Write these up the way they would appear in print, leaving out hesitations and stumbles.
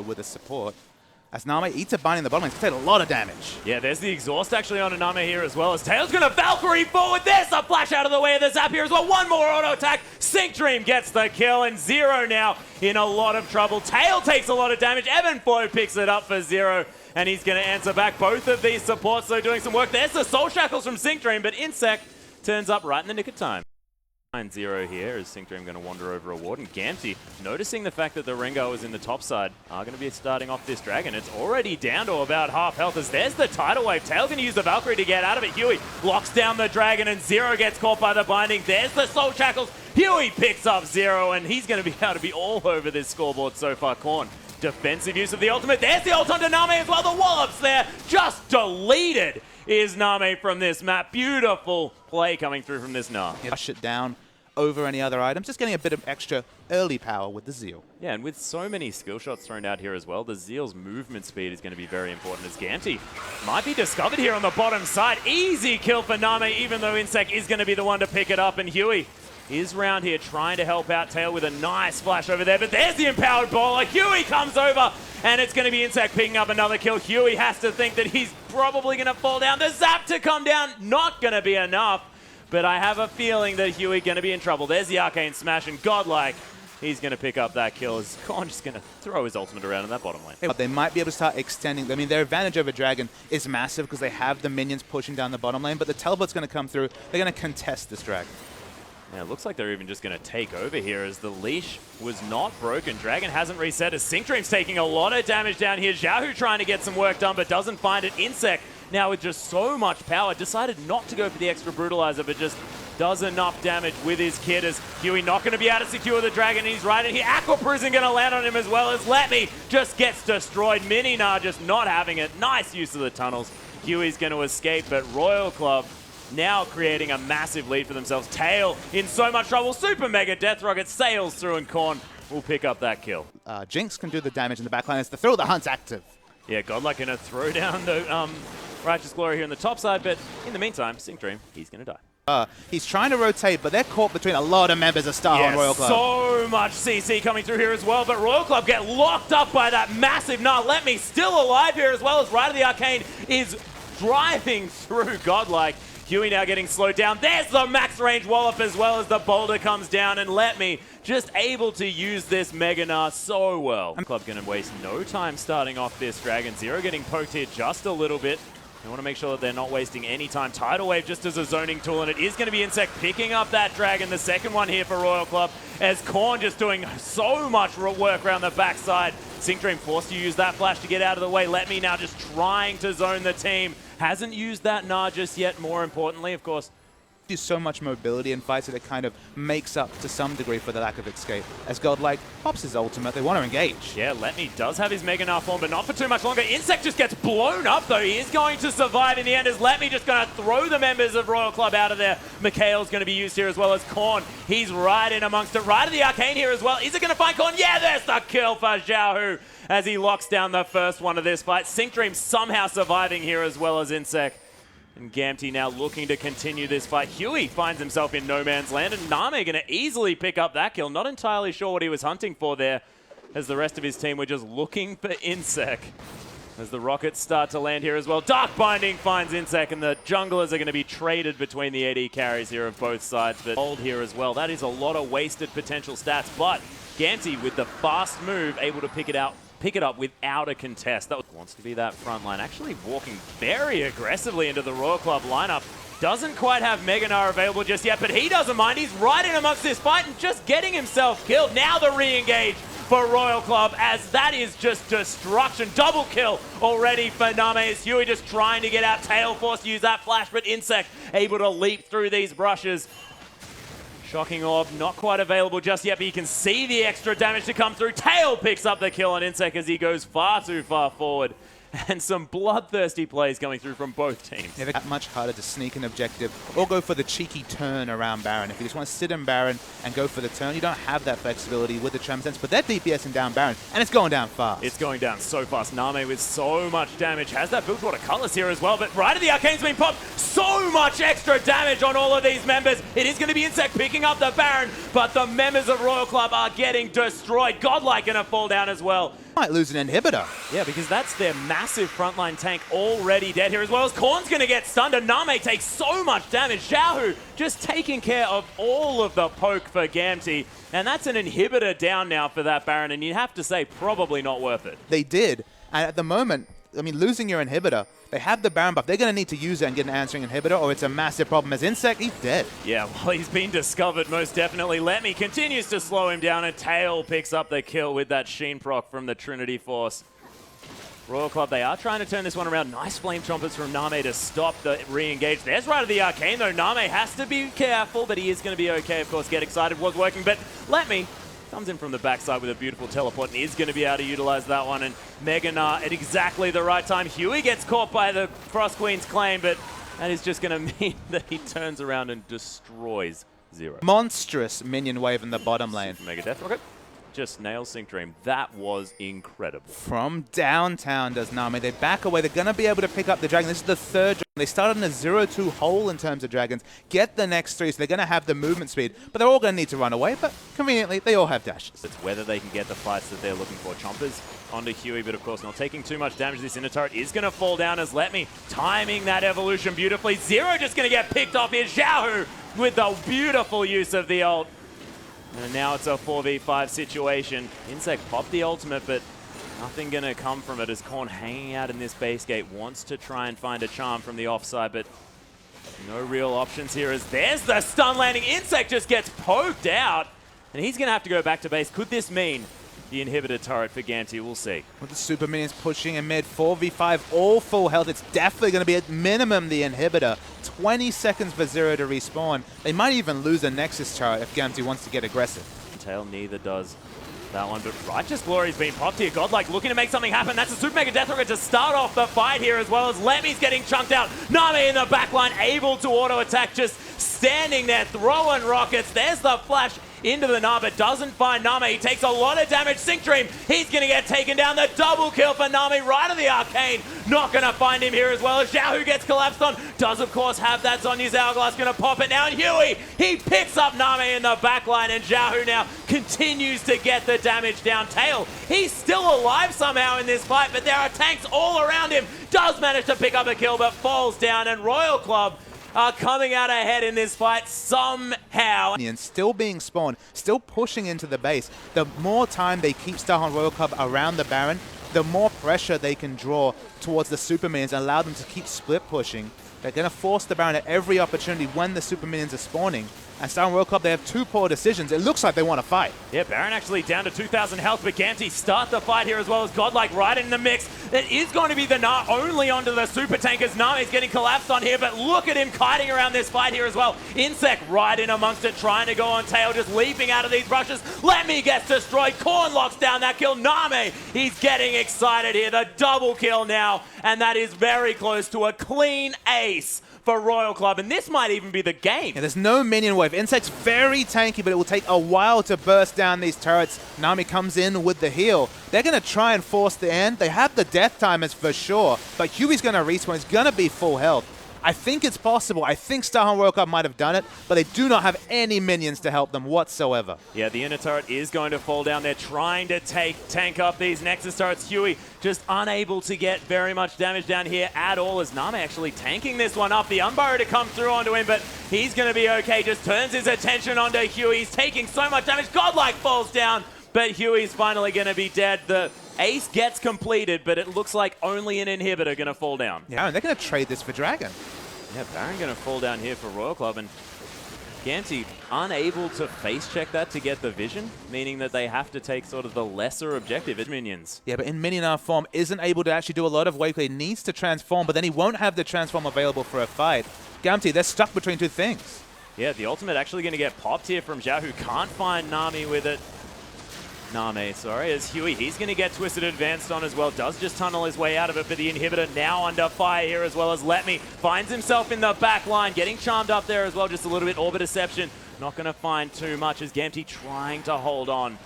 with a support. As NaMei eats a bind in the bottom lane, it's going to take a lot of damage. Yeah, there's the exhaust actually on a NaMei here as well, as Tail's going to Valkyrie forward. There's a flash out of the way of the zap here as well. One more auto attack. sinkDream gets the kill, and Zero now in a lot of trouble. Tail takes a lot of damage. Evan Foe picks it up for Zero, and he's going to answer back. Both of these supports are doing some work. There's the Soul Shackles from sinkDream, but inSec turns up right in the nick of time. 9-0 here as sinkDream going to wander over a ward, and Gamtee, noticing the fact that the Rengar was in the top side, are going to be starting off this dragon. It's already down to about half health as there's the tidal wave. Tail's going to use the Valkyrie to get out of it. Huey locks down the dragon, and Zero gets caught by the binding. There's the Soul Shackles. Huey picks up Zero, and he's going to be able to be all over this scoreboard so far. Corn, defensive use of the ultimate. There's the ult onto NaMei as well. The wallop's there, just deleted is NaMei from this map. Beautiful play coming through from this Gnar. Rush it down over any other items, just getting a bit of extra early power with the Zeal. Yeah, and with so many skill shots thrown out here as well, the Zeal's movement speed is going to be very important as Gamtee might be discovered here on the bottom side. Easy kill for NaMei, even though inSec is going to be the one to pick it up, and Huey is round here trying to help out Tail with a nice flash over there, but there's the empowered bowler. Huey comes over, and it's going to be inSec picking up another kill. Huey has to think that he's probably going to fall down. The zap to come down, not going to be enough, but I have a feeling that Huey going to be in trouble. There's the Arcane Smash, and Godlike, he's going to pick up that kill. Is Corn just going to throw his ultimate around in that bottom lane? They might be able to start extending. I mean, their advantage over Dragon is massive because they have the minions pushing down the bottom lane, but the teleport's going to come through. They're going to contest this Dragon. Yeah, it looks like they're even just going to take over here as the leash was not broken. Dragon hasn't reset as sinkDream's taking a lot of damage down here. xiaohu trying to get some work done but doesn't find it. inSec now with just so much power decided not to go for the extra brutalizer but just does enough damage with his kit as Huey not going to be able to secure the dragon. He's right in here. Aqua Prison going to land on him as well as LetMe just gets destroyed. Gnar just not having it. Nice use of the tunnels. Huey's going to escape, but Royal Club now creating a massive lead for themselves. Tail in so much trouble. Super Mega Death Rocket sails through, and Corn will pick up that kill. Jinx can do the damage in the backline as the Throw the Hunt's active. Yeah, Godlike going to throw down the Righteous Glory here on the top side, but in the meantime, sinkDream, he's going to die. He's trying to rotate, but they're caught between a lot of members of Star on Royal Club. So much CC coming through here as well, but Royal Club get locked up by that massive Gnar. LetMe still alive here as well as Rite of the Arcane is driving through Godlike. Huey now getting slowed down. There's the max range wallop as well as the boulder comes down, and LetMe just able to use this Mega Gnar so well. Club going to waste no time starting off this dragon. Zero getting poked here just a little bit. They want to make sure that they're not wasting any time. Tidal Wave just as a zoning tool, and it is going to be inSec picking up that dragon. The second one here for Royal Club as Corn just doing so much work around the backside. sinkDream forced to use that flash to get out of the way. LetMe now just trying to zone the team. Hasn't used that Gnar just yet, more importantly, of course. There's so much mobility in fights that it kind of makes up to some degree for the lack of escape. As Godlike pops his ultimate, they want to engage. Yeah, LetMe does have his Mega Gnar form, but not for too much longer. inSec just gets blown up, though. He is going to survive in the end as LetMe just going to throw the members of Royal Club out of there. Mikhail's going to be used here as well as Corn. He's right in amongst it. Right of the Arcane here as well. Is it going to find Corn? Yeah, there's the kill for xiaohu as he locks down the first one of this fight. sinkDream somehow surviving here as well as inSec. And Gamtee now looking to continue this fight. Huey finds himself in no man's land, and NaMei going to easily pick up that kill. Not entirely sure what he was hunting for there, as the rest of his team were just looking for inSec. As the rockets start to land here as well. Dark Binding finds inSec, and the junglers are going to be traded between the AD carries here of both sides. But hold here as well. That is a lot of wasted potential stats, but Gamtee with the fast move able to pick it up without a contest. That wants to be that front line. Actually walking very aggressively into the Royal Club lineup. Doesn't quite have Mega Gnar available just yet, but he doesn't mind. He's right in amongst this fight and just getting himself killed. Now the re-engage for Royal Club as that is just destruction. Double kill already for NaMei as Huey just trying to get out. Tail forced to use that flash, but inSec able to leap through these brushes. Shocking Orb, not quite available just yet, but you can see the extra damage to come through. Tail picks up the kill on inSec as he goes far too far forward. And some bloodthirsty plays coming through from both teams. Never that much harder to sneak an objective or go for the cheeky turn around Baron. If you just want to sit in Baron and go for the turn, you don't have that flexibility with the Trem Sense, but they're DPSing down Baron, and it's going down fast. It's going down so fast. NaMei with so much damage has that Bilgewater Colors here as well, but right of the Arcane's been popped. So much extra damage on all of these members. It is going to be inSec picking up the Baron, but the members of Royal Club are getting destroyed. Godlike going to fall down as well. Might lose an inhibitor. Yeah, because that's their massive frontline tank already dead here, as well as Korn's going to get stunned, and NaMei takes so much damage. xiaohu just taking care of all of the poke for Gamtee, and that's an inhibitor down now for that Baron, and you have to say probably not worth it. They did, and at the moment, I mean, losing your inhibitor, they have the Baron buff. They're going to need to use it and get an answering inhibitor, or it's a massive problem. As inSec, he's dead. Yeah, well, he's been discovered, most definitely. LetMe continues to slow him down, and Tail picks up the kill with that Sheen proc from the Trinity Force. Royal Club, they are trying to turn this one around. Nice flame trumpets from NaMei to stop the re-engage. There's right of the Arcane, though. NaMei has to be careful, but he is going to be okay. Of course, Get Excited was working, but LetMe comes in from the backside with a beautiful teleport and is going to be able to utilize that one. And Gnar at exactly the right time. Huey gets caught by the Frost Queen's claim, but that is just going to mean that he turns around and destroys Zero. Monstrous minion wave in the bottom lane. Mega Death Rocket just nails sinkDream. That was incredible. From downtown does NaMei. They back away. They're going to be able to pick up the dragon. This is the third dragon. They started in a 0-2 hole in terms of dragons. Get the next three, so they're going to have the movement speed. But they're all going to need to run away. But conveniently, they all have dashes. It's whether they can get the fights that they're looking for. Chompers onto Huey, but of course not taking too much damage. This inner turret is going to fall down as LetMe timing that evolution beautifully. Zero just going to get picked off here. xiaohu with the beautiful use of the ult. And now it's a 4v5 situation. inSec popped the ultimate, but nothing going to come from it as Korn hanging out in this base gate. Wants to try and find a charm from the offside, but no real options here as there's the stun landing. inSec just gets poked out, and he's going to have to go back to base. Could this mean the inhibitor turret for Gamtee? We'll see. With the super minions pushing in mid, 4v5, all full health. It's definitely going to be at minimum the inhibitor. 20 seconds for Zero to respawn. They might even lose a Nexus turret if Gamtee wants to get aggressive. Tail neither does that one, but Righteous Glory's been popped here. Godlike looking to make something happen. That's a Super Mega Death Rocket to start off the fight here, as well as LetMe's getting chunked out. NaMei in the backline, able to auto-attack, just standing there, throwing rockets. There's the flash into the Gnar, but doesn't find NaMei. He takes a lot of damage. sinkDream, he's going to get taken down. The double kill for NaMei right of the Arcane. Not going to find him here, as well as xiaohu gets collapsed on. Does, of course, have that Zonya's Hourglass. Going to pop it now. And Huey, he picks up NaMei in the backline, and xiaohu now continues to get the damage down. Tail, he's still alive somehow in this fight, but there are tanks all around him. Does manage to pick up a kill, but falls down, and Royal Club are coming out ahead in this fight somehow. And still being spawned, still pushing into the base. The more time they keep Starhorn Royal Club around the Baron, the more pressure they can draw towards the super minions and allow them to keep split pushing. They're going to force the Baron at every opportunity when the super minions are spawning. And Starhorn Royal Club, they have two poor decisions. It looks like they want to fight. Yeah, Baron actually down to 2,000 health, but Gamtee start the fight here, as well as Godlike right in the mix. That is going to be the Gnar only onto the super tankers. NaMei's getting collapsed on here, but look at him kiting around this fight here as well. inSec right in amongst it, trying to go on Tail, just leaping out of these brushes. LetMe gets destroyed. Korn locks down that kill. NaMei, he's getting excited here. The double kill now, and that is very close to a clean ace for Royal Club, and this might even be the game. Yeah, there's no minion wave. inSec's very tanky, but it will take a while to burst down these turrets. NaMei comes in with the heal. They're going to try and force the end. They have the death timers for sure, but Huey's going to respawn. He's going to be full health. I think it's possible. I think Starhorn Royal Club might have done it, but they do not have any minions to help them whatsoever. Yeah, the inner turret is going to fall down. They're trying to tank up these Nexus turrets. Huey just unable to get very much damage down here at all, as NaMei actually tanking this one up. The Unburrow to come through onto him, but he's going to be okay. Just turns his attention onto Huey. He's taking so much damage. Godlike falls down, but Huey's finally going to be dead. The ace gets completed, but it looks like only an inhibitor going to fall down. Yeah, and they're going to trade this for Dragon. Yeah, Baron going to fall down here for Royal Club, and Gamtee unable to face check that to get the vision, meaning that they have to take sort of the lesser objective as minions. Yeah, but in minion form, isn't able to actually do a lot of wave play. Needs to transform, but then he won't have the transform available for a fight. Gamtee, they're stuck between two things. Yeah, the ultimate actually going to get popped here from xiaohu. Can't find NaMei with it. NaMei, sorry, as Huey, he's going to get twisted advanced on as well. Does just tunnel his way out of it, but the inhibitor now under fire here, as well as LetMe finds himself in the back line, getting charmed up there as well. Just a little bit Orbit Deception. Not going to find too much as Gamtee trying to hold on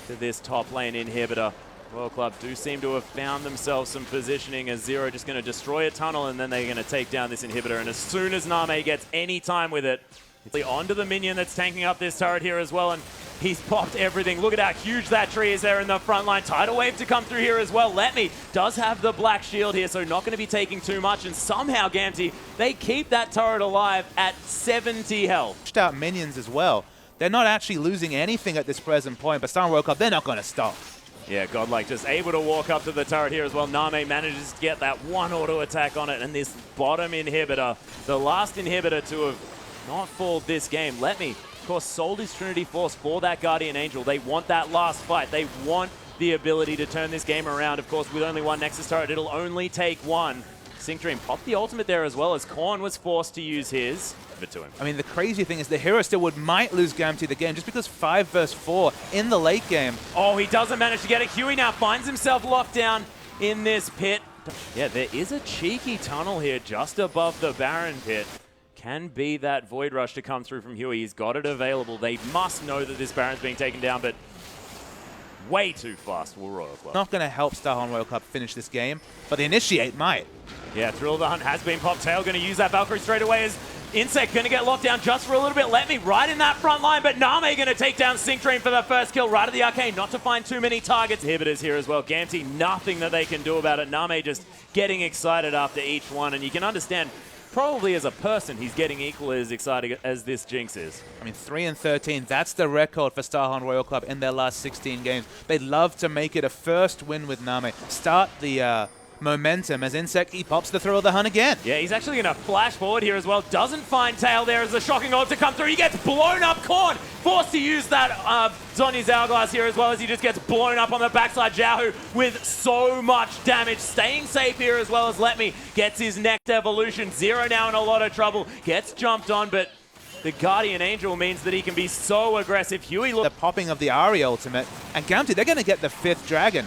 to this top lane inhibitor. Royal Club do seem to have found themselves some positioning, as Zero just going to destroy a tunnel, and then they're going to take down this inhibitor. And as soon as NaMei gets any time with it, it's onto the minion that's tanking up this turret here as well. And He's popped everything. Look at how huge that tree is there in the front line. Tidal Wave to come through here as well. LetMe does have the black shield here, so not going to be taking too much. And somehow, Gamtee, they keep that turret alive at 70 health. Pushed out minions as well. They're not actually losing anything at this present point, but Star World Cup, they're not going to stop. Yeah, Godlike just able to walk up to the turret here as well. NaMei manages to get that one auto attack on it, and this bottom inhibitor, the last inhibitor to have not falled this game. LetMe, of course, sold his Trinity Force for that Guardian Angel. They want that last fight. They want the ability to turn this game around. Of course, with only one Nexus turret, it'll only take one. sinkDream popped the ultimate there as well, as Korn was forced to use his. Give it to him. I mean, the crazy thing is the hero still might lose Gamtee the game just because 5 versus 4 in the late game. Oh, he doesn't manage to get it. Huey now finds himself locked down in this pit. Yeah, there is a cheeky tunnel here just above the Baron pit. Can be that Void Rush to come through from Huey. He's got it available. They must know that this Baron's being taken down, but way too fast for Royal Club. Not going to help Starhorn Royal Club finish this game, but the Initiate might. Yeah, Thrill of the Hunt has been popped. Tail going to use that Valkyrie straight away as inSec going to get locked down just for a little bit. LetMe right in that front line, but NaMei going to take down sinkDream for the first kill right at the arcane. Not to find too many targets. Inhibitors here as well. Gamtee, nothing that they can do about it. NaMei just getting excited after each one, and you can understand probably as a person, he's getting equally as excited as this Jinx is. I mean, 3-13, that's the record for Starhorn Royal Club in their last 16 games. They'd love to make it a first win with NaMei. Start the momentum as inSec, he pops the Thrill of the Hunt again. Yeah, he's actually going to flash forward here as well. Doesn't find Tail there as a shocking orb to come through. He gets blown up. Korn forced to use that Zhonya's Hourglass here as well as he just gets blown up on the backside. xiaohu with so much damage. Staying safe here as well as LetMe gets his next evolution. Zero now in a lot of trouble. Gets jumped on, but the Guardian Angel means that he can be so aggressive. Huey The popping of the Ahri ultimate, and Gamtee, they're going to get the 5th dragon.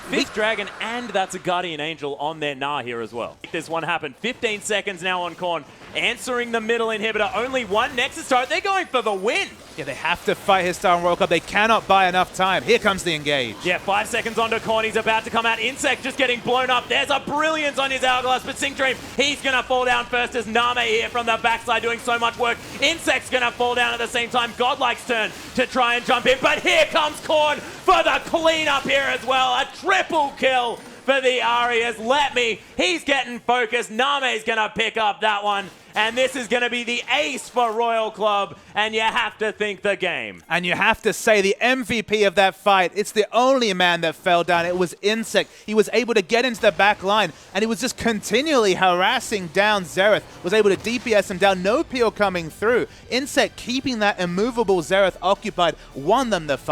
5th dragon, and that's a Guardian Angel on their Gnar here as well. Make this one happen. 15 seconds now on Korn. Answering the middle inhibitor. Only one Nexus turret. They're going for the win. Yeah, they have to fight his Starhorn Royal Cup. They cannot buy enough time. Here comes the engage. Yeah, 5 seconds onto Korn. He's about to come out. inSec just getting blown up. There's a brilliance on his Hourglass, but sinkDream, he's going to fall down first as NaMei here from the backside doing so much work. inSec's going to fall down at the same time. Godlike's turn to try and jump in, but here comes Korn for the cleanup here as well. A triple kill for the Ahri as LetMe, he's getting focused. NaMei's going to pick up that one. And this is going to be the ace for Royal Club, and you have to think the game. And you have to say the MVP of that fight, it's the only man that fell down. It was inSec. He was able to get into the back line, and he was just continually harassing down Xerath. Was able to DPS him down, no peel coming through. inSec keeping that immovable Xerath occupied, won them the fight.